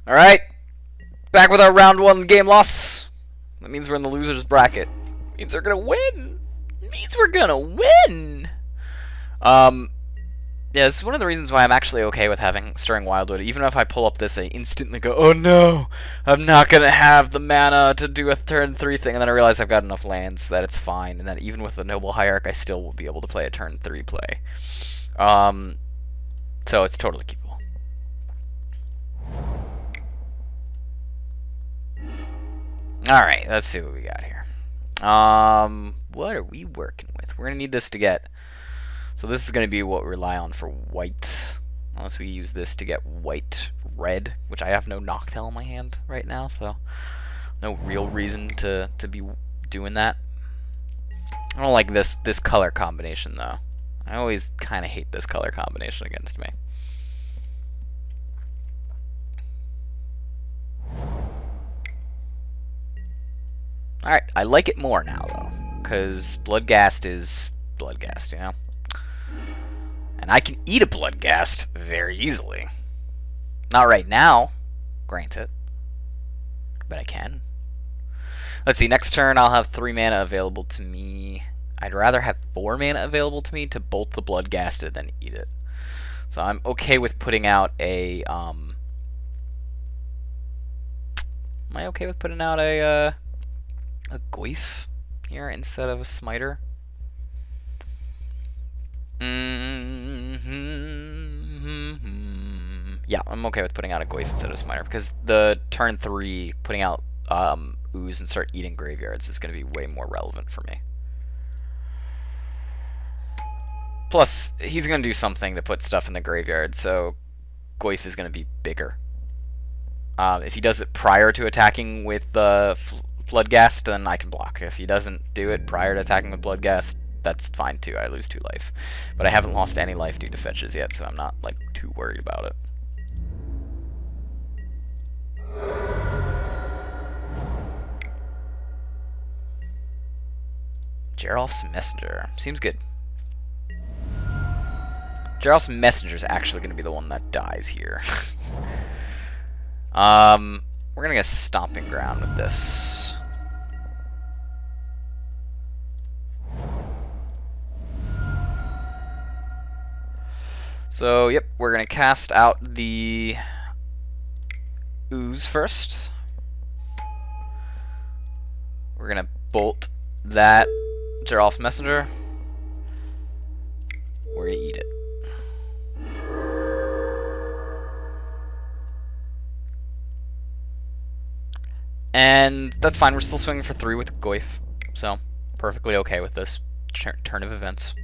Alright, back with our round 1 game loss. That means we're in the loser's bracket. It means we're gonna win. It means we're gonna win. Yeah, this is one of the reasons why I'm actually okay with having Stirring Wildwood. Even if I pull up this, I instantly go, oh no, I'm not gonna have the mana to do a turn 3 thing, and then I realize I've got enough lands that it's fine, and that even with the Noble Hierarch, I still will be able to play a turn 3 play. So it's totally keepable. Alright, let's see what we got here. What are we working with? We're gonna need this to get... So this is going to be what we rely on for white, unless we use this to get white-red, which I have no Noctowl in my hand right now, so no real reason to be doing that. I don't like this color combination, though. I always kind of hate this color combination against me. Alright, I like it more now, though, because Bloodghast is Bloodghast, you know? And I can eat a Bloodghast very easily. Not right now, granted, but I can. Let's see, next turn I'll have 3 mana available to me. I'd rather have 4 mana available to me to bolt the Bloodghast than eat it. So I'm okay with putting out a, am I okay with putting out a Goyf here instead of a Smiter? Yeah, I'm okay with putting out a Goyf instead of a Smiter, because the turn 3 putting out Ooze and start eating graveyards is going to be way more relevant for me. Plus, he's going to do something to put stuff in the graveyard, so Goyf is going to be bigger. If he does it prior to attacking with Bloodghast, then I can block. If he doesn't do it prior to attacking with Bloodghast, that's fine too. I lose 2 life. But I haven't lost any life due to fetches yet, so I'm not like too worried about it. Geralf's Messenger. Seems good. Geralf's Messenger is actually going to be the one that dies here. We're going to get Stomping Ground with this. So, yep, we're going to cast out the Ooze first. We're going to bolt that Geralf's Messenger. We're going to eat it. And that's fine, we're still swinging for 3 with Goyf, so perfectly okay with this turn of events.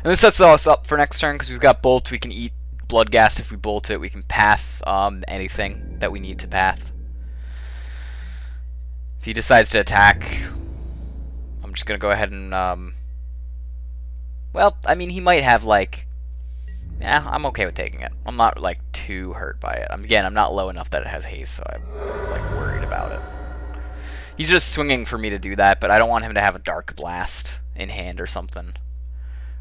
And this sets us up for next turn, because we've got Bolt, we can eat Bloodghast if we bolt it, we can path anything that we need to path. If he decides to attack, I'm just going to go ahead and, well, I mean, he might have, like, yeah, I'm okay with taking it. I'm not, like, too hurt by it. Again, I'm not low enough that it has haste, so I'm, like, worried about it. He's just swinging for me to do that, but I don't want him to have a Dark Blast in hand or something.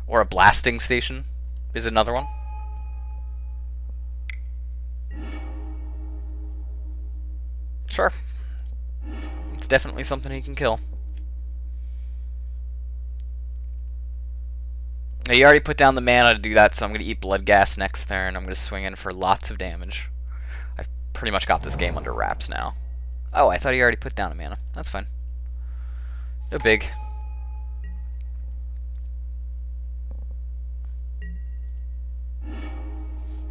Or a Blasting Station is another one. Sure. It's definitely something he can kill. Now, you already put down the mana to do that, so I'm going to eat Bloodghast next turn. I'm going to swing in for lots of damage. I've pretty much got this game under wraps now. Oh, I thought he already put down a mana. That's fine. No big.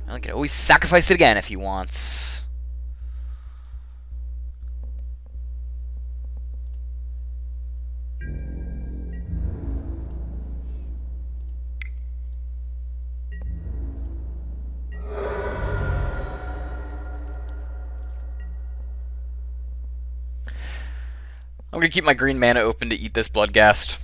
I can always sacrifice it again if he wants. I'm going to keep my green mana open to eat this Bloodghast.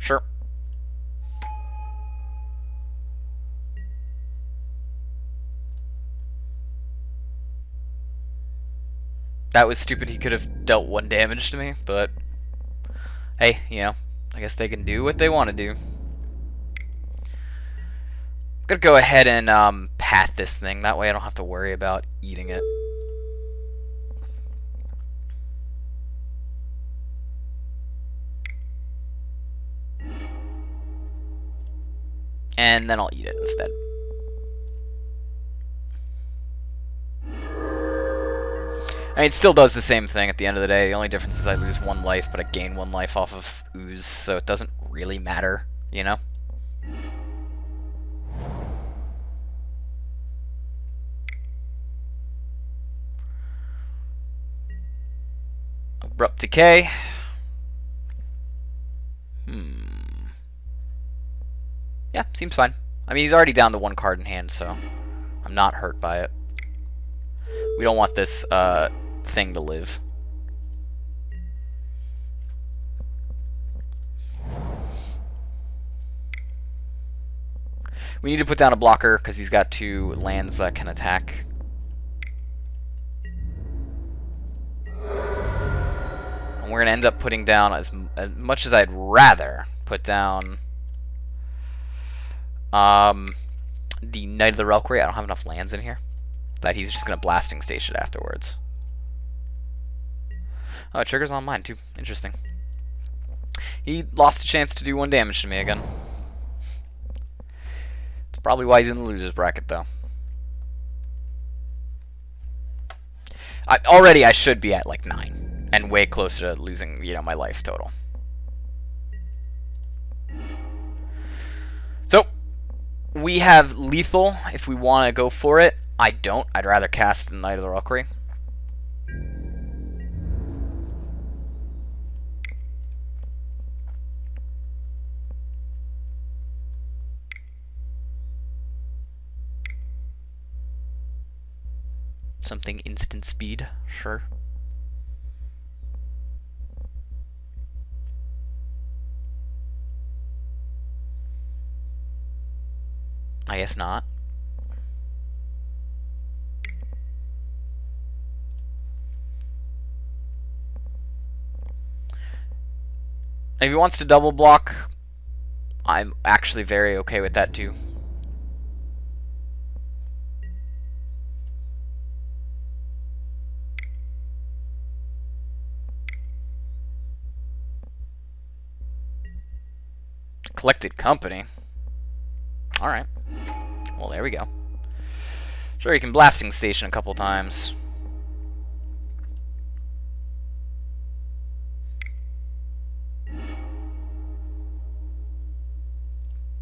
Sure. That was stupid. He could have dealt 1 damage to me, but hey, you know, I guess they can do what they want to do. I'm gonna go ahead and path this thing. That way I don't have to worry about eating it. And then I'll eat it instead. I mean, it still does the same thing at the end of the day. The only difference is I lose 1 life, but I gain 1 life off of ooze, so it doesn't really matter, you know? Abrupt Decay. Yeah, seems fine. I mean, he's already down to 1 card in hand, so I'm not hurt by it. We don't want this thing to live. We need to put down a blocker because he's got 2 lands that can attack. And we're going to end up putting down, as much as I'd rather put down the Knight of the Reliquary. I don't have enough lands in here. That he's just going to Blasting Station afterwards. Oh, it triggers on mine too. Interesting. He lost a chance to do 1 damage to me again. It's probably why he's in the loser's bracket, though. Already I should be at like 9. And way closer to losing, you know, my life total. So, we have lethal if we want to go for it. I don't. I'd rather cast the Knight of the Reliquary. Something instant speed, sure. I guess not. If he wants to double block, I'm actually very okay with that too. Collected company. Alright. Well, there we go. Sure, you can Blasting Station a couple times.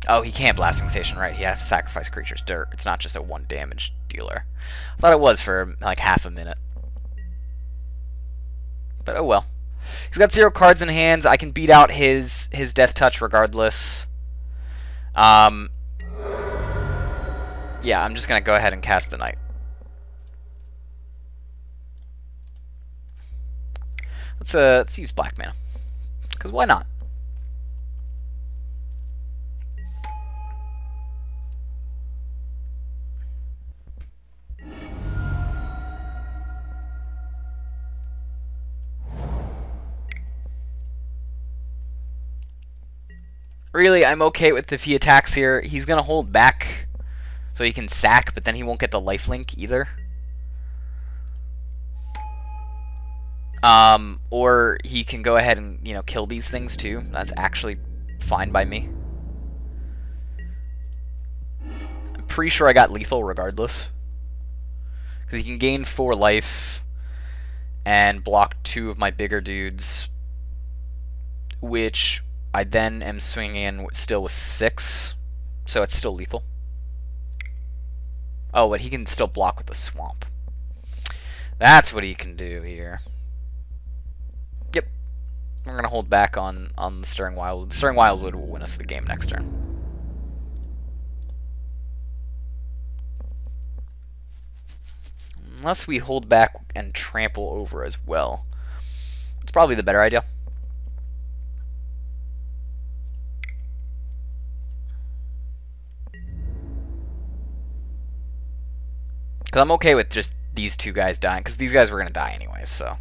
Oh, he can't Blasting Station, right? He has to sacrifice creatures dirt. It's not just a 1 damage dealer. I thought it was for like half a minute. But oh well. He's got 0 cards in hands. I can beat out his Death Touch regardless. Yeah, I'm just gonna go ahead and cast the Knight. Let's use black mana. Because why not? Really, I'm okay with if he attacks here. He's going to hold back so he can sack, but then he won't get the lifelink either. Or he can go ahead and, you know, kill these things too. That's actually fine by me. I'm pretty sure I got lethal regardless. Because he can gain 4 life and block 2 of my bigger dudes, which I then am swinging in still with 6, so it's still lethal. Oh, but he can still block with the swamp. That's what he can do here. Yep. We're going to hold back on the Stirring Wildwood. The Stirring Wildwood will win us the game next turn. Unless we hold back and trample over as well. It's probably the better idea. Because I'm okay with just these two guys dying, because these guys were going to die anyway, so.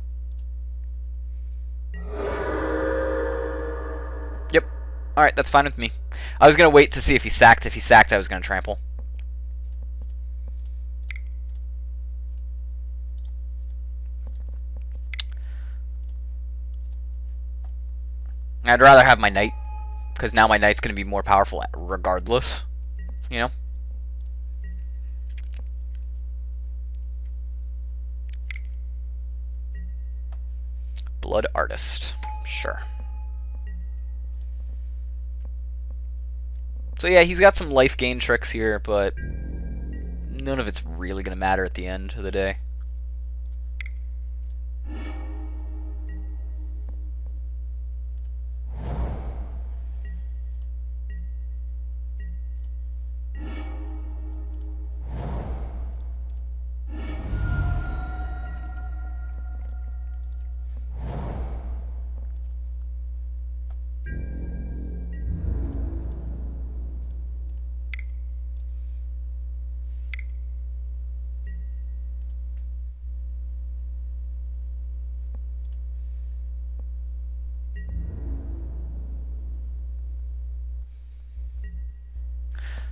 Yep. Alright, that's fine with me. I was going to wait to see if he sacked. If he sacked, I was going to trample. I'd rather have my knight, because now my knight's going to be more powerful regardless, you know? Blood Artist. Sure. So yeah, he's got some life gain tricks here, but none of it's really going to matter at the end of the day.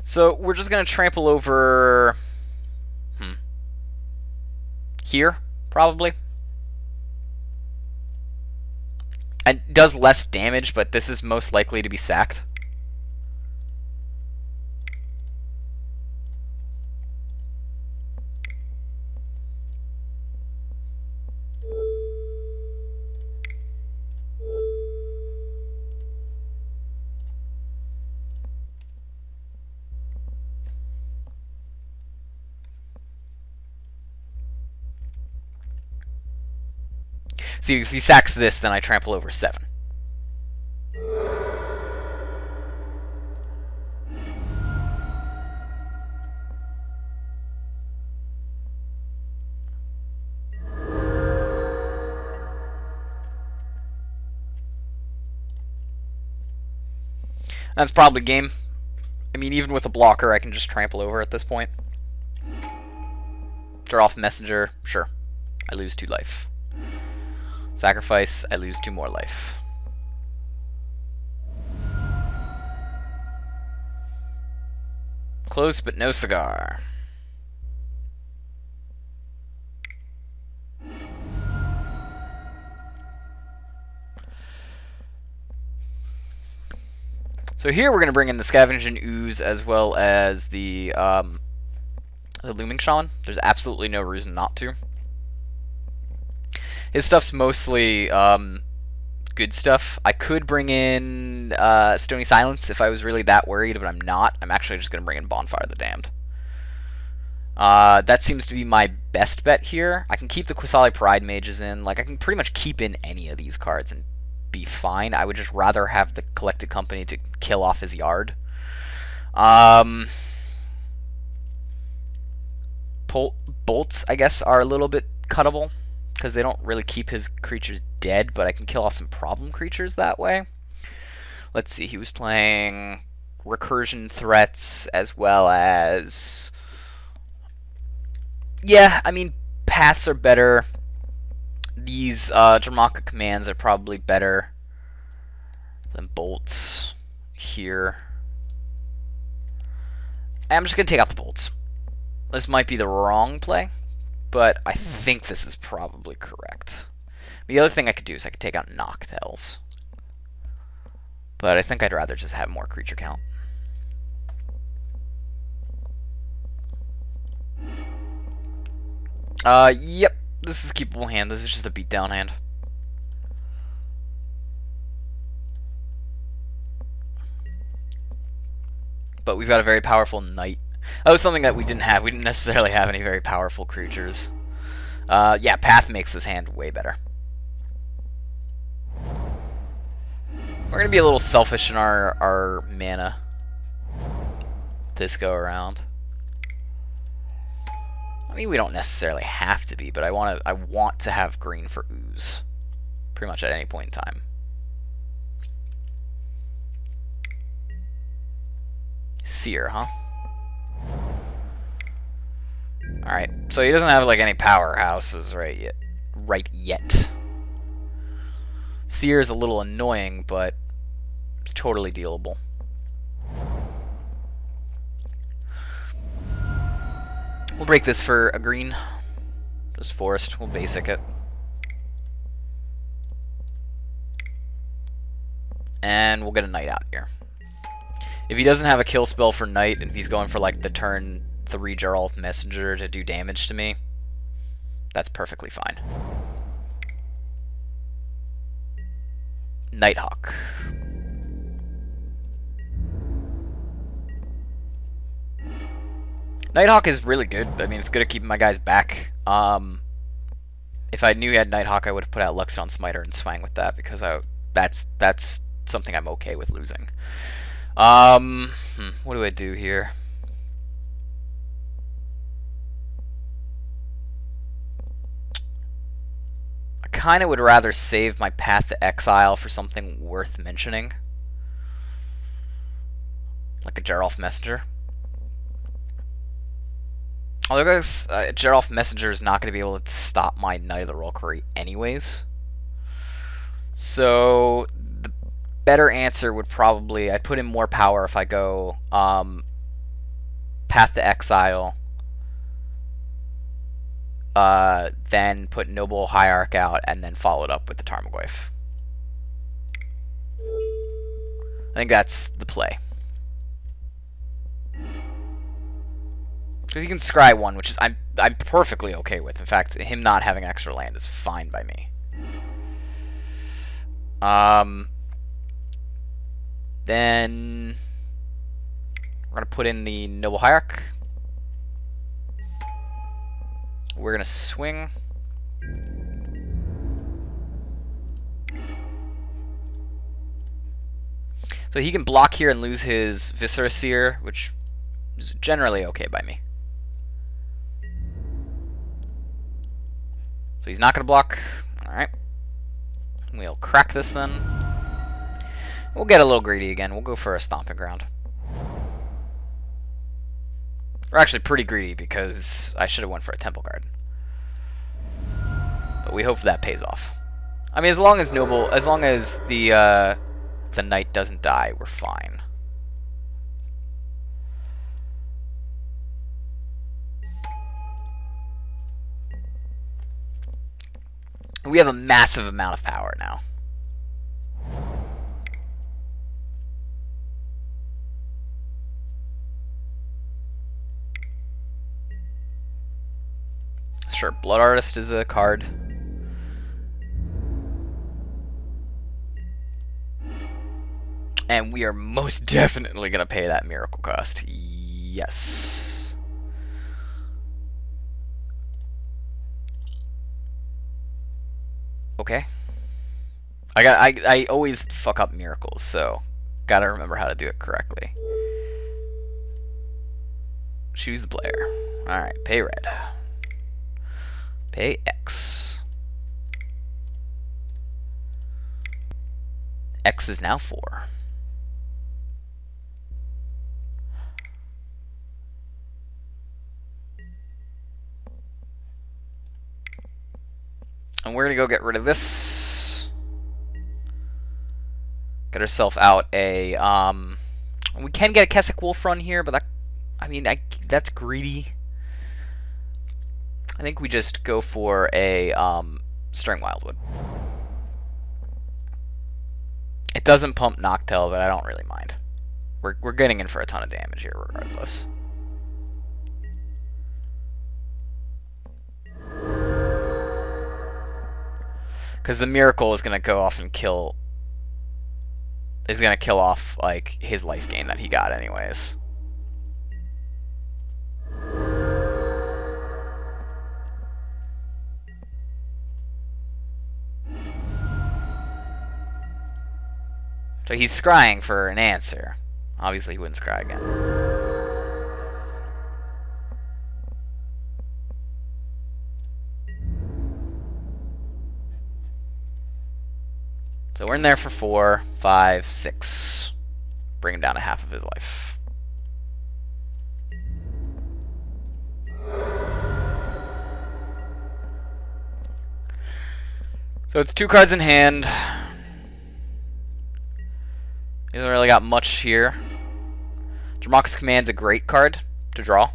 So we're just going to trample over here, probably. And does less damage, but this is most likely to be sacked. See, if he sacks this, then I trample over 7. That's probably game. I mean, even with a blocker, I can just trample over at this point. Draw off Messenger, sure. I lose 2 life. Sacrifice, I lose 2 more life. Close, but no cigar. So here we're going to bring in the Scavenging Ooze as well as the Looming Shaman. There's absolutely no reason not to. His stuff's mostly good stuff. I could bring in Stony Silence if I was really that worried, but I'm not. I'm actually just going to bring in Bonfire of the Damned. That seems to be my best bet here. I can keep the Qasali Pride Mages in. Like, I can pretty much keep in any of these cards and be fine. I would just rather have the Collected Company to kill off his yard. Bolts, I guess, are a little bit cuttable, because they don't really keep his creatures dead, but I can kill off some problem creatures that way. Let's see, he was playing recursion threats as well as... Yeah, I mean, paths are better. These Dramaka commands are probably better than bolts here. I'm just going to take out the bolts. This might be the wrong play, but I think this is probably correct. The other thing I could do is I could take out Noctels. But I think I'd rather just have more creature count. Yep. This is a keepable hand. This is just a beatdown hand. But we've got a very powerful knight. That was something that we didn't have. We didn't necessarily have any very powerful creatures. Yeah, Path makes this hand way better. We're going to be a little selfish in our mana this go around. I mean, we don't necessarily have to be, but I want to have green for Ooze pretty much at any point in time. Seer, huh? Alright, so he doesn't have like any powerhouses right yet. Seer is a little annoying, but it's totally dealable. We'll break this for a green. Just forest. We'll basic it. And we'll get a knight out here. If he doesn't have a kill spell for knight, and if he's going for like the turn 3 Geralt Messenger to do damage to me, that's perfectly fine. Nighthawk. Nighthawk is really good. I mean, it's good at keeping my guys back. If I knew he had Nighthawk, I would have put out Luxon Smiter and swang with that, because that's something I'm okay with losing. What do I do here? I kind of would rather save my Path to Exile for something worth mentioning, like a Geralt Messenger. Although, guys, Geralt Messenger is not going to be able to stop my Knight of the Reliquary anyways. So, the better answer would probably... I'd put in more power if I go Path to Exile, then put Noble Hierarch out, and then follow it up with the Tarmogoyf. I think that's the play. Because he can scry one, which is I'm perfectly okay with. In fact, him not having extra land is fine by me. Then we're gonna put in the Noble Hierarch. We're gonna swing. So he can block here and lose his Viscera Seer, which is generally okay by me. So he's not going to block. Alright. We'll crack this then. We'll get a little greedy again. We'll go for a Stomping Ground. We're actually pretty greedy because I should have went for a Temple Guard. But we hope that pays off. I mean, as long as the Knight doesn't die, we're fine. We have a massive amount of power now. Sure, Blood Artist is a card. And we are most definitely going to pay that miracle cost. Yes. Okay. I always fuck up miracles, so gotta remember how to do it correctly. Choose the player. Alright, pay red. Pay X. X is now 4. And we're gonna go get rid of this. Get ourselves out a we can get a Keswick Wolf run here, but that's greedy. I think we just go for a String Wildwood. It doesn't pump Noctel, but I don't really mind. We're getting in for a ton of damage here regardless. Because the miracle is gonna go off and kill. Is gonna kill off like his life gain that he got anyways. So he's scrying for an answer. Obviously he wouldn't scry again. So we're in there for 4, 5, 6. Bring him down to half of his life. So it's 2 cards in hand. He hasn't really got much here. Dramak's Command's a great card to draw.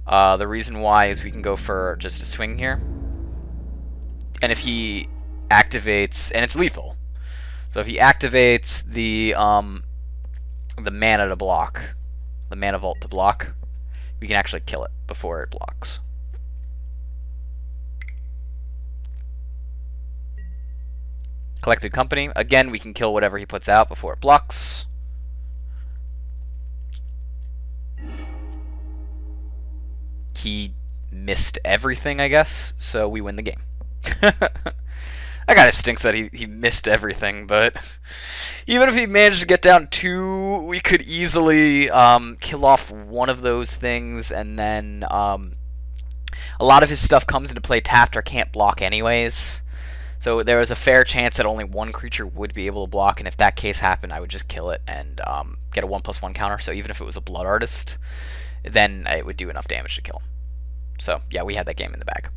The reason why is we can go for just a swing here. And if he activates, and it's lethal. So if he activates the mana to block, the mana vault to block, we can actually kill it before it blocks. Collected Company, again we can kill whatever he puts out before it blocks. He missed everything, I guess, so we win the game. That kind of stinks that he missed everything, but even if he managed to get down 2, we could easily kill off one of those things, and then a lot of his stuff comes into play tapped or can't block anyways. So there was a fair chance that only one creature would be able to block, and if that case happened, I would just kill it and get a 1/1 counter. So even if it was a Blood Artist, then it would do enough damage to kill him. So yeah, we had that game in the bag.